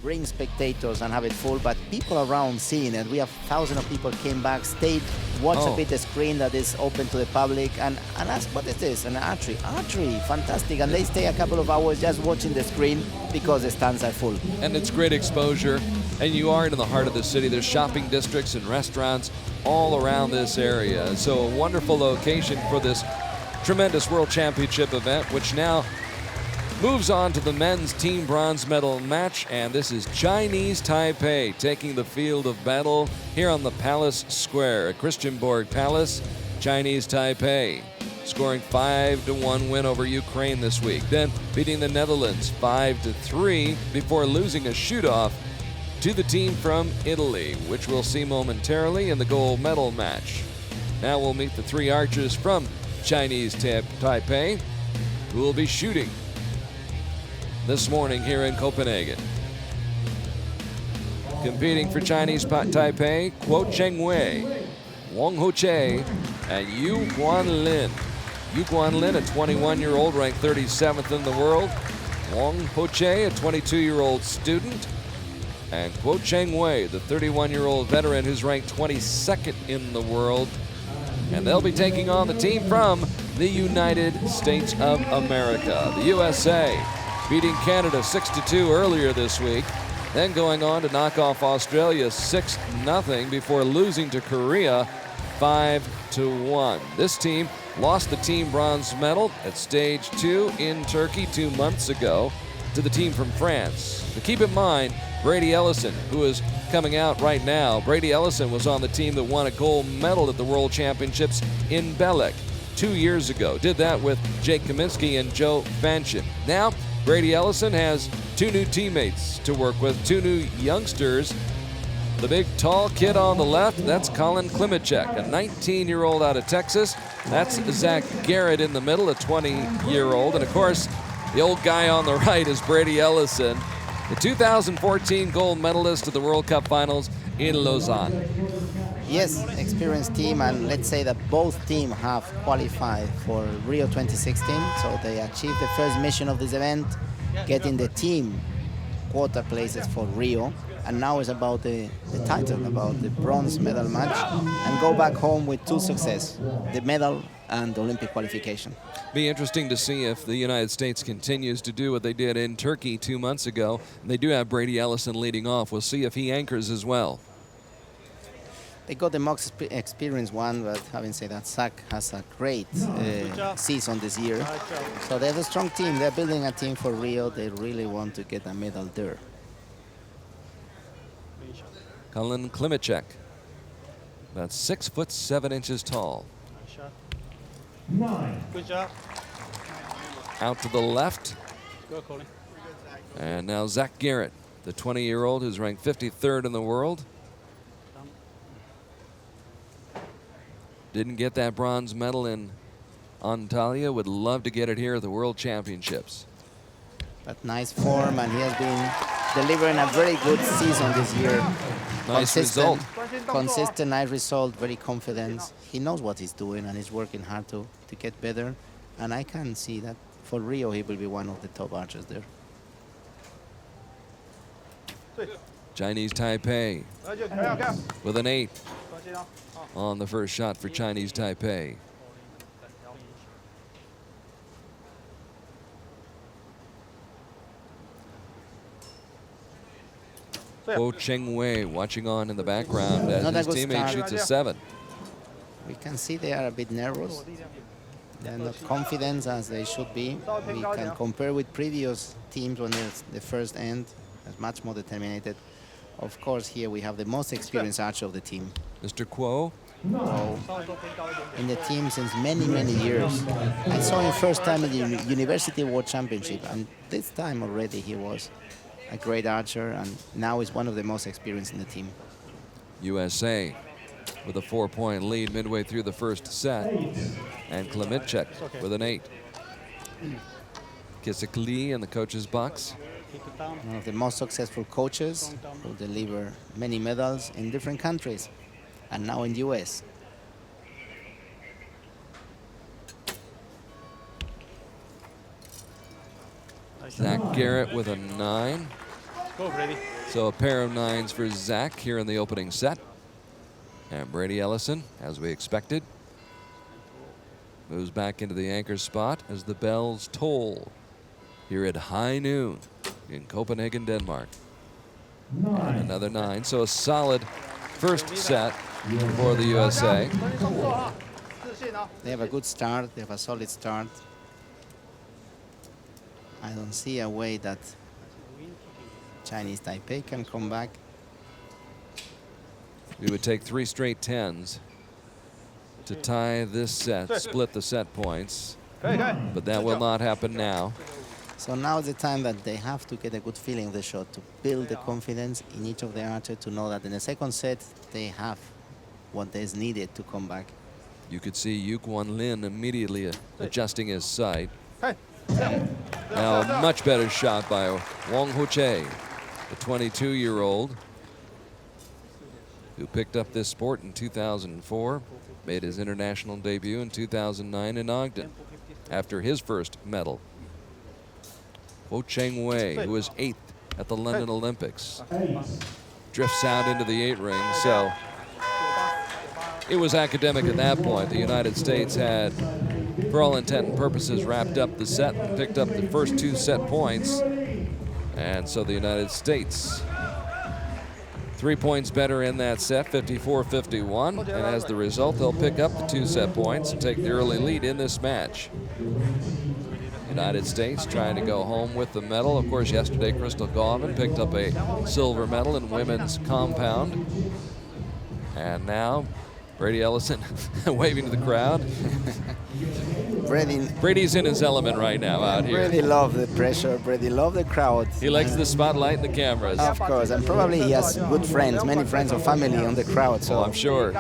bring spectators and have it full, but people around seeing it. We have thousands of people came back, stayed, watched a bit the screen that is open to the public, and ask, what is this? And archery, fantastic. And they stay a couple of hours just watching the screen because the stands are full. And it's great exposure, and you are in the heart of the city. There's shopping districts and restaurants all around this area. So a wonderful location for this tremendous World Championship event, which now moves on to the men's team bronze medal match, and this is Chinese Taipei taking the field of battle here on the Palace Square at Christianborg Palace. Chinese Taipei scoring 5-1 win over Ukraine this week, then beating the Netherlands 5-3 before losing a shoot-off to the team from Italy, which we'll see momentarily in the gold medal match. Now we'll meet the three archers from Chinese Taipei who will be shooting this morning here in Copenhagen. Competing for Chinese Taipei, Cheng-Wei, Hou-Chieh, and Guan-Lin. Guan-Lin, a 21-year-old, ranked 37th in the world. Hou-Chieh, a 22-year-old student. And Cheng-Wei, the 31-year-old veteran who's ranked 22nd in the world. And they'll be taking on the team from the United States of America, the USA, beating Canada 6-2 earlier this week, then going on to knock off Australia 6-0 before losing to Korea 5-1. This team lost the team bronze medal at stage 2 in Turkey 2 months ago to the team from France. But keep in mind, Brady Ellison, who is coming out right now, Brady Ellison was on the team that won a gold medal at the World Championships in Belek 2 years ago. Did that with Jake Kaminsky and Joe Fanchin. Now, Brady Ellison has 2 new teammates to work with, 2 new youngsters. The big tall kid on the left, that's Collin KLIMITCHEK, a 19-year-old out of Texas. That's Zach Garrett in the middle, a 20-year-old. And of course, the old guy on the right is Brady Ellison, the 2014 gold medalist at the World Cup Finals in Lausanne. Yes, experienced team, and let's say that both teams have qualified for Rio 2016, so they achieved the first mission of this event, getting the team quarter places for Rio, and now it's about the title, about the bronze medal match, and go back home with 2 successes, the medal and the Olympic qualification. Be interesting to see if the United States continues to do what they did in Turkey 2 months ago. They do have Brady Ellison leading off. We'll see if he anchors as well. They got the most experienced one, but having said that, Zach has a great season this year. So they have a strong team. They're building a team for Rio. They really want to get a medal there. Collin KLIMITCHEK, about 6'7" tall. Good job. Out to the left. Go, Collin. And now Zach Garrett, the 20-year-old who's ranked 53rd in the world. Didn't get that bronze medal in Antalya. Would love to get it here at the World Championships. But nice form, and he has been delivering a very good season this year. Nice result. Consistent, nice result, very confident. He knows what he's doing, and he's working hard to get better. And I can see that for Rio, he will be one of the top archers there. Chinese Taipei with an 8 on the first shot for Chinese Taipei. Cheng-Wei watching on in the background as his teammate shoots a 7. We can see they are a bit nervous. They're not confident as they should be. We can compare with previous teams when it's the first end, as much more determined. Of course, here we have the most experienced archer of the team. Mr. Kuo. In the team since many, many years. I saw him first time in the University World Championship, and this time already he was a great archer, and now is one of the most experienced in the team. USA with a 4-point lead midway through the first set, and KLIMITCHEK with an 8. Kisik Lee in the coach's box. One of the most successful coaches who deliver many medals in different countries, and now in the US. Zach Garrett with a 9. Go, Brady. So a pair of 9s for Zach here in the opening set. And Brady Ellison, as we expected, moves back into the anchor spot as the bells toll here at high noon in Copenhagen, Denmark. And another 9. So a solid first set for the USA. They have a good start. They have a solid start. I don't see a way that Chinese Taipei can come back. We would take 3 straight 10s to tie this set, split the set points. But that will not happen now. So now is the time that they have to get a good feeling of the shot, to build the confidence in each of the archers, to know that in the second set they have what is needed to come back. You could see Guan-Lin immediately adjusting his sight. Now a much better shot by Hou-Chieh, the 22-year-old who picked up this sport in 2004, made his international debut in 2009 in Ogden after his first medal. Cheng-Wei, who was 8th at the London Olympics, drifts out into the 8 ring. So it was academic at that point. The United States had, for all intent and purposes, wrapped up the set and picked up the first 2 set points. And so the United States 3 points better in that set, 54-51. And as the result, they'll pick up the 2 set points and take the early lead in this match. United States trying to go home with the medal. Of course, yesterday, Crystal Gauvain picked up a silver medal in women's compound. And now, Brady Ellison waving to the crowd. Brady's in his element right now out here. Brady loves the pressure. Brady loves the crowd. He likes the spotlight and the cameras. Of course, and probably he has good friends, many friends or family on the crowd. So I'm sure.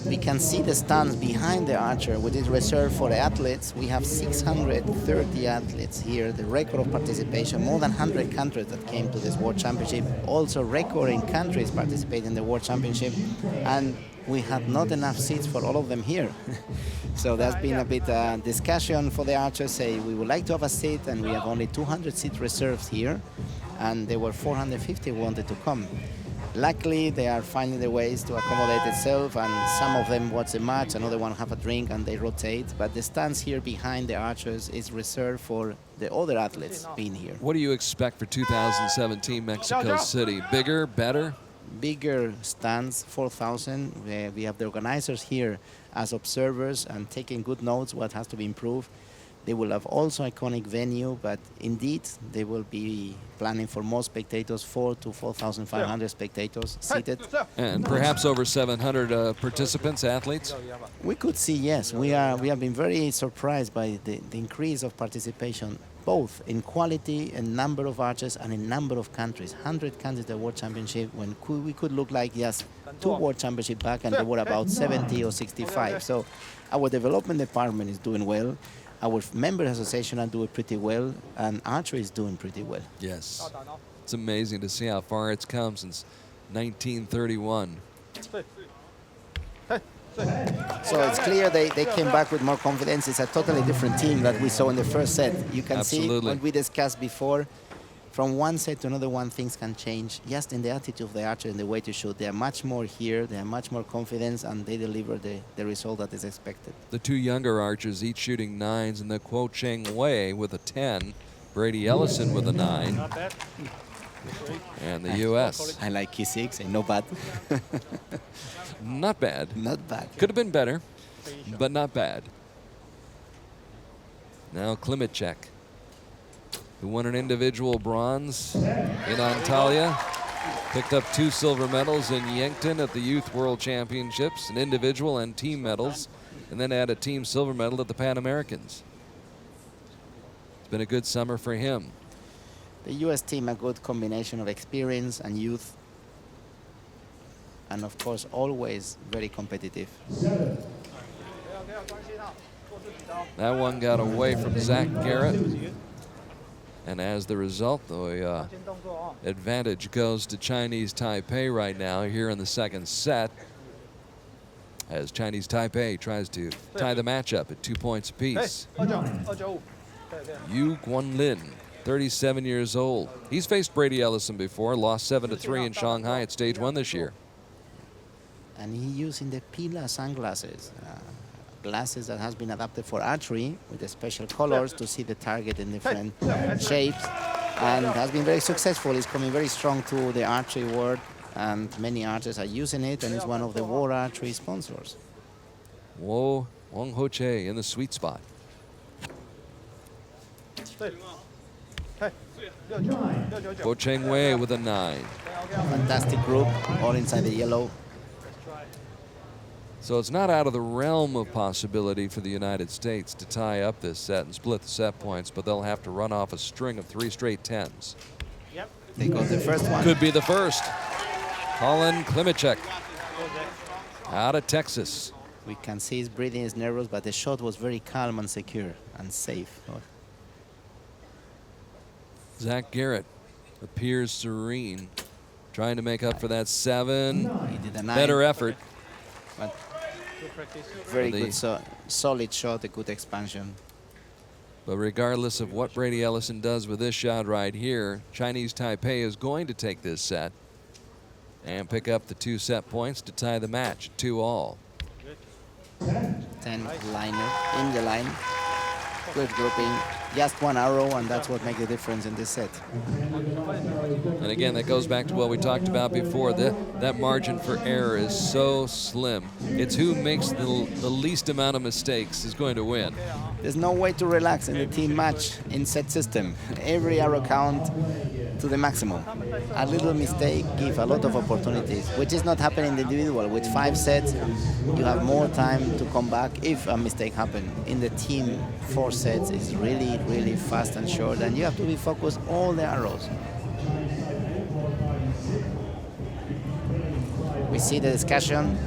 We can see the stands behind the archer, which is reserved for the athletes. We have 630 athletes here, the record of participation, more than 100 countries that came to this World Championship, also record in countries participating in the World Championship, and we had not enough seats for all of them here. So there's been a bit discussion for the archers, say we would like to have a seat, and we have only 200 seats reserved here, and there were 450 who wanted to come. Luckily, they are finding the ways to accommodate itself, and some of them watch the match, another one have a drink, and they rotate. But the stands here behind the archers is reserved for the other athletes being here. What do you expect for 2017 Mexico City? Bigger, better? Bigger stands, 4,000. We have the organizers here as observers and taking good notes what has to be improved. They will have also iconic venue, but indeed they will be planning for more spectators, 4,000 to 4,500 spectators seated. And perhaps over 700 participants, athletes? We could see, yes. We have been very surprised by the increase of participation, both in quality and number of archers and in number of countries. 100 countries at the World Championship, when we could look like just 2 World Championships back, and there were about 70 or 65. So our development department is doing well. Our member association are doing pretty well, and archery is doing pretty well. Yes. It's amazing to see how far it's come since 1931. So it's clear they came back with more confidence. It's a totally different team that we saw in the first set. You can see what we discussed before. From one set to another one, things can change just in the attitude of the archer and the way to shoot. They are much more here, they are much more confidence, and they deliver the result that is expected. The 2 younger archers each shooting 9s, and the Cheng-Wei with a 10, Brady Ellison with a 9, and the U.S. I like K6, no bad. Not bad. Not bad. Could have been better, but not bad. Now KLIMITCHEK, who won an individual bronze in Antalya, picked up 2 silver medals in Yankton at the Youth World Championships, an individual and team medals, and then had a team silver medal at the Pan Americans. It's been a good summer for him. The U.S. team, a good combination of experience and youth, and of course always very competitive. That one got away from Zach Garrett. And as the result, the advantage goes to Chinese Taipei right now here in the second set. as Chinese Taipei tries to tie the match up at 2 points apiece. Guan-Lin, 37 years old. He's faced Brady Ellison before, lost 7-3 in Shanghai at stage 1 this year. And he using the Pila sunglasses, glasses that has been adapted for archery with the special colors to see the target in different shapes, and has been very successful. He's coming very strong to the archery world, and many archers are using it, and is one of the World Archery sponsors. Whoa, Hou-Chieh in the sweet spot. Cheng-Wei with a 9. Fantastic group, all inside the yellow. So it's not out of the realm of possibility for the United States to tie up this set and split the set points, but they'll have to run off a string of 3 straight 10s. They got the first one. Could be the first. Collin KLIMITCHEK out of Texas. We can see his breathing is nervous, but the shot was very calm and secure and safe. Zach Garrett appears serene, trying to make up for that 7. He did a 9. Better effort. But very good, solid shot, a good expansion. But regardless of what Brady Ellison does with this shot right here, Chinese Taipei is going to take this set and pick up the 2 set points to tie the match, 2-all. 10 liner in the line. Good grouping. Just 1 arrow, and that's what makes the difference in this set. And again, that goes back to what we talked about before. That margin for error is so slim. It's who makes the least amount of mistakes is going to win. There's no way to relax in the team match in set system. Every arrow count to the maximum. A little mistake gives a lot of opportunities, which is not happening in the individual. With 5 sets, you have more time to come back if a mistake happens. In the team, 4 sets is really, really fast and short, and you have to be focused all the arrows. We see the discussion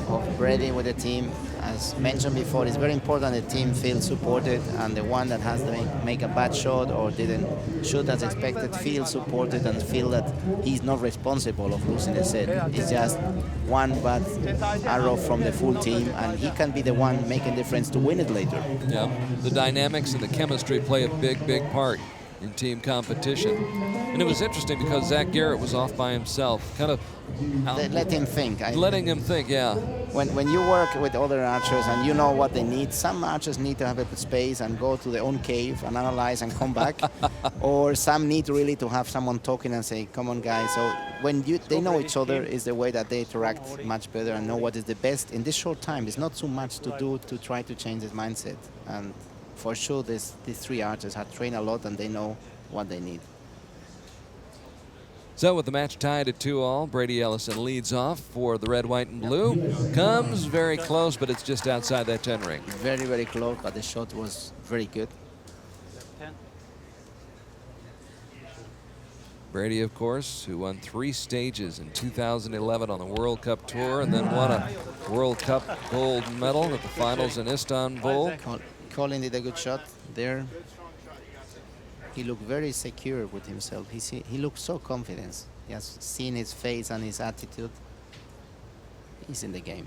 of Brady with the team. As mentioned before, it's very important the team feels supported, and the one that has to make a bad shot or didn't shoot as expected feels supported and feel that he's not responsible of losing the set. It's just one bad arrow from the full team, and he can be the one making difference to win it later. Yeah, the dynamics and the chemistry play a big, big part in team competition. And it was interesting because Zach Garrett was off by himself, kind of let him think. Letting him think, yeah. When you work with other archers and you know what they need, some archers need to have a space and go to their own cave and analyze and come back, or some need really to have someone talking and say, come on guys. So when they know each other is the way that they interact much better and know what is the best in this short time. There's not so much to do to try to change this mindset. And for sure these 3 archers have trained a lot and they know what they need. So with the match tied at 2-all, Brady Ellison leads off for the red, white, and blue. Comes very close, but it's just outside that 10 ring. Very, very close, but the shot was very good. Brady, of course, who won 3 stages in 2011 on the World Cup Tour and then won a World Cup gold medal at the finals in Istanbul. Collin did a good shot there. He looked very secure with himself. He looked so confident. He has seen his face and his attitude. He's in the game.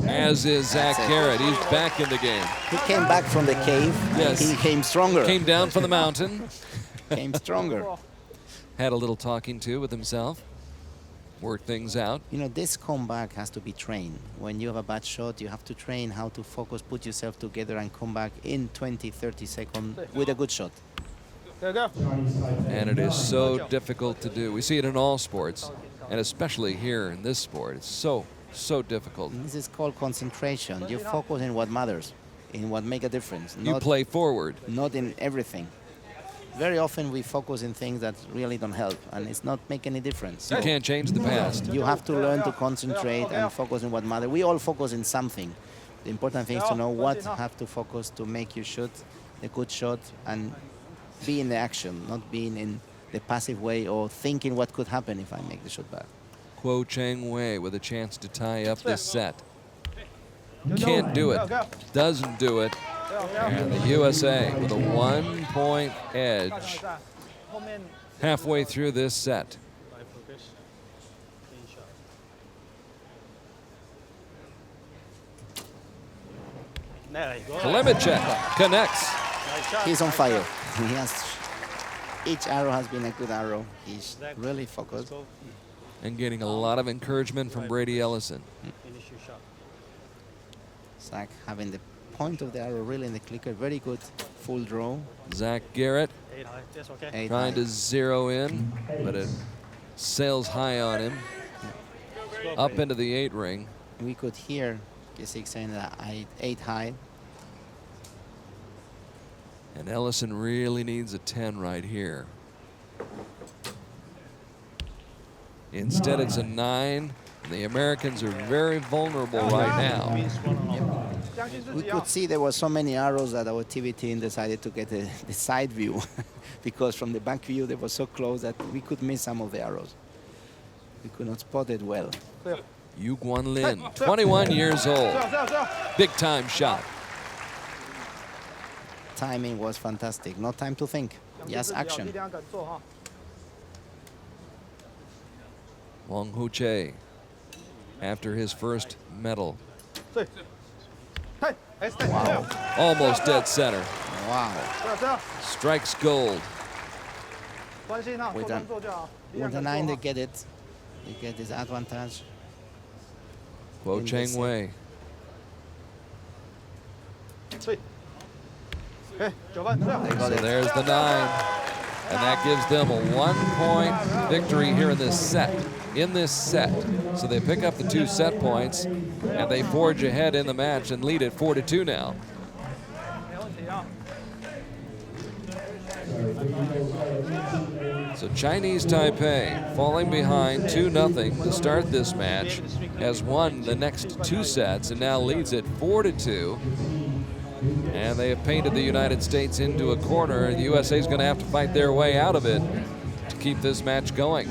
As is Zach Garrett. He's back in the game. He came back from the cave. Yes. He came stronger. Came down from the mountain. Came stronger. Had a little talking to with himself. Worked things out. You know, this comeback has to be trained. When you have a bad shot, you have to train how to focus, put yourself together and come back in 20, 30 seconds with a good shot. And it is so difficult to do. We see it in all sports, and especially here in this sport. It's so difficult. And this is called concentration. You focus in what matters, in what makes a difference. You play forward. Not in everything. Very often we focus in things that really don't help, and it's not making any difference. You can't change the past. You have to learn to concentrate and focus on what matters. We all focus in something. The important thing is to know what you have to focus to make you shoot a good shot and be in the action, not being in the passive way or thinking what could happen if I make the shot bad. Cheng-Wei with a chance to tie up this set. Can't do it. Doesn't do it. And the USA with a 1-point edge halfway through this set. KLIMITCHEK connects. He's on fire. He has, each arrow has been a good arrow. He's really focused. And getting a lot of encouragement from Brady Ellison. Zach having the point of the arrow really in the clicker. Very good full draw. Zach Garrett Eight trying high. to zero in, but it sails high on him. Up into the 8 ring. We could hear Gesik saying that 8 high. And Ellison really needs a 10 right here. Instead, it's a 9. The Americans are very vulnerable right now. We could see there were so many arrows that our TV team decided to get the side view because from the back view they were so close that we could miss some of the arrows. We could not spot it well. Guan-Lin, 21 years old. Big time shot. Timing was fantastic. No time to think. Just action. Hou-Chieh, after his first medal. Wow. Almost dead center. Wow. Strikes gold. With the 9 they get it. They get this advantage. Cheng-Wei. They got So it. there's the 9. And that gives them a 1-point victory here in this set. So they pick up the 2 set points and they forge ahead in the match and lead it 4-2 now. So Chinese Taipei falling behind 2-0 to start this match, has won the next 2 sets and now leads it 4-2. And they have painted the United States into a corner. The USA is going to have to fight their way out of it to keep this match going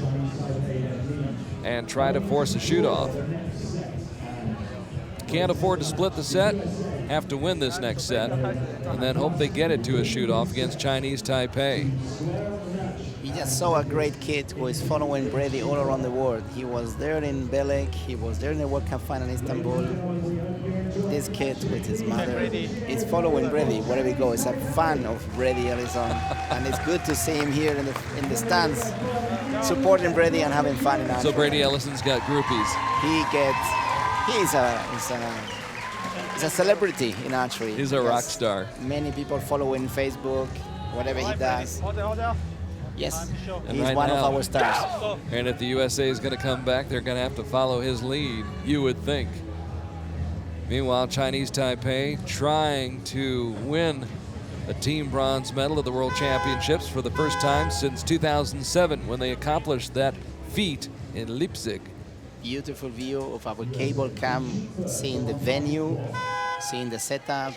and try to force a shoot-off. Can't afford to split the set, have to win this next set, and then hope they get it to a shoot-off against Chinese Taipei. We just saw a great kid who is following Brady all around the world. He was there in Belek, he was there in the World Cup final in Istanbul. This kid with his mother is following Brady wherever he goes. He's a fan of Brady Ellison, and it's good to see him here in the stands, supporting Brady and having fun in Archery. So Brady Ellison's got groupies. He's a celebrity in archery. He's a rock star. Many people follow him Facebook, whatever he does. Yes, And he's right one now- of our stars. And if the USA is going to come back, they're going to have to follow his lead, you would think. Meanwhile, Chinese Taipei trying to win a team bronze medal at the World Championships for the first time since 2007 when they accomplished that feat in Leipzig. Beautiful view of our cable cam, seeing the venue, seeing the setup.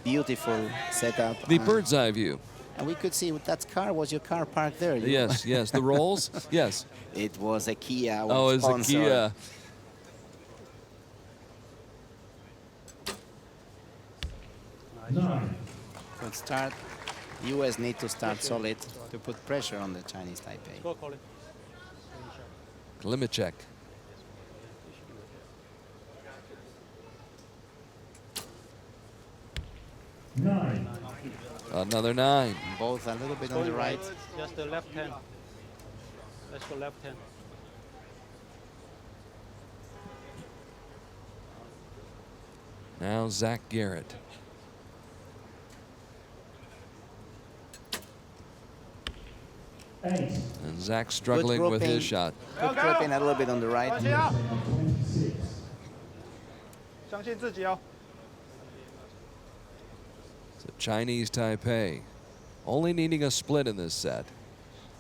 Beautiful setup. The bird's eye view. And we could see that car, was your car parked there? Yes, yes. The rolls? Yes. It was a Kia. our Oh, it's a sponsor. Kia. Good start. The US need to start solid to put pressure on the Chinese Taipei. KLIMITCHEK. Another 9. Both a little bit on the right. Just the left hand. Let's go left hand. Now Zach Garrett. And Zach struggling with grouping. his shot. Good grouping a little bit on the right. 相信自己哦。 So Chinese Taipei only needing a split in this set.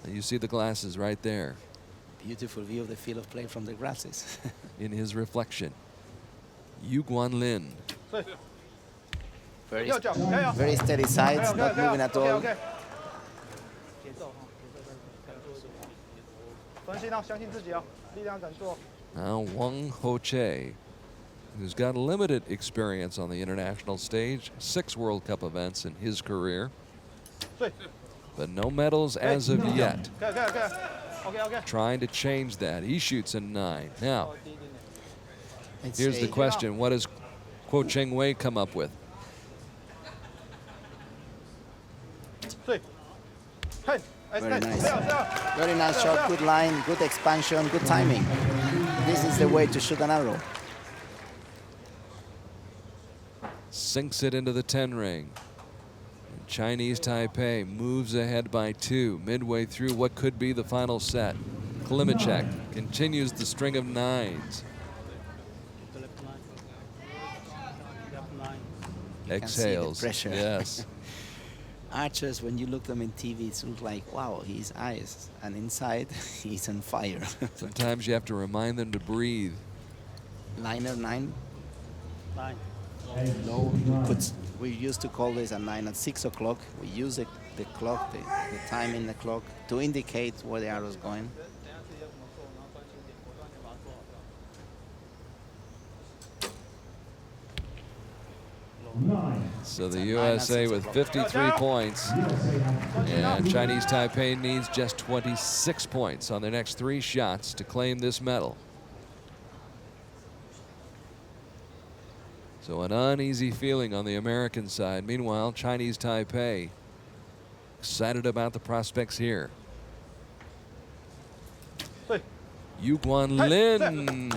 And you see the glasses right there Beautiful view of the field of play from the grasses. in his reflection. Guan-Lin. very, very steady sides, not moving at all. 专心哦，相信自己哦，力量敢做。 Now Hou-Chieh, who's got limited experience on the international stage, 6 World Cup events in his career, but no medals as of yet. 可以可以可以，OK OK。 Trying to change that. He shoots a 9. Now, It's here's the a- question. What does Cheng-Wei come up with? Very nice. Very nice shot, good line, good expansion, good timing. This is the way to shoot an arrow. Sinks it into the 10 ring. And Chinese Taipei moves ahead by 2 midway through what could be the final set. KLIMITCHEK continues the string of 9s. Exhales. Pressure. Yes. Archers, when you look at them in TV, it looks like, wow, he's ice. And inside, he's on fire. Sometimes you have to remind them to breathe. Liner 9. 9. No, we used to call this a 9 at 6 o'clock. We use the clock, the time in the clock, to indicate where the arrow is going. So the USA with 53 points, and Chinese Taipei needs just 26 points on their next 3 shots to claim this medal. So an uneasy feeling on the American side. Meanwhile, Chinese Taipei excited about the prospects here. Guan-Lin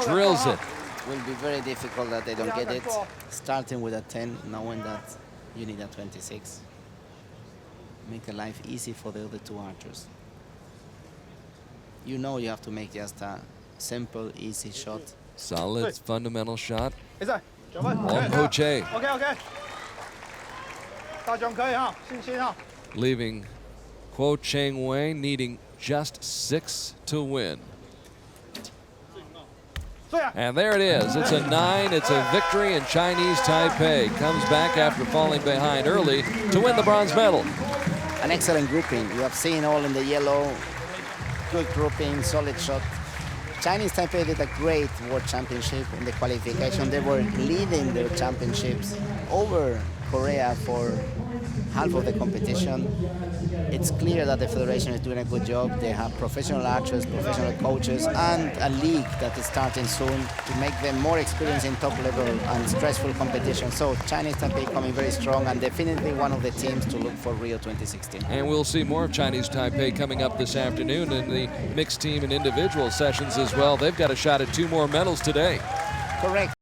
drills it. Will be very difficult that they don't get it. Starting with a 10, knowing that you need a 26. Make a life easy for the other 2 archers. You know you have to make just a simple, easy shot. Solid fundamental shot. Hou-Chieh leaving Cheng-Wei needing just 6 to win. And there it is. It's a 9. It's a victory, and Chinese Taipei comes back after falling behind early to win the bronze medal. An excellent grouping. You have seen all in the yellow. Good grouping, solid shot. Chinese Taipei did a great World Championship in the qualification. They were leading their championships over Korea for half of the competition. It's clear that the federation is doing a good job. They have professional archers, professional coaches, and a league that is starting soon to make them more experienced in top level and stressful competition. So Chinese Taipei coming very strong and definitely one of the teams to look for Rio 2016. And we'll see more of Chinese Taipei coming up this afternoon in the mixed team and individual sessions as well. They've got a shot at 2 more medals today. Correct.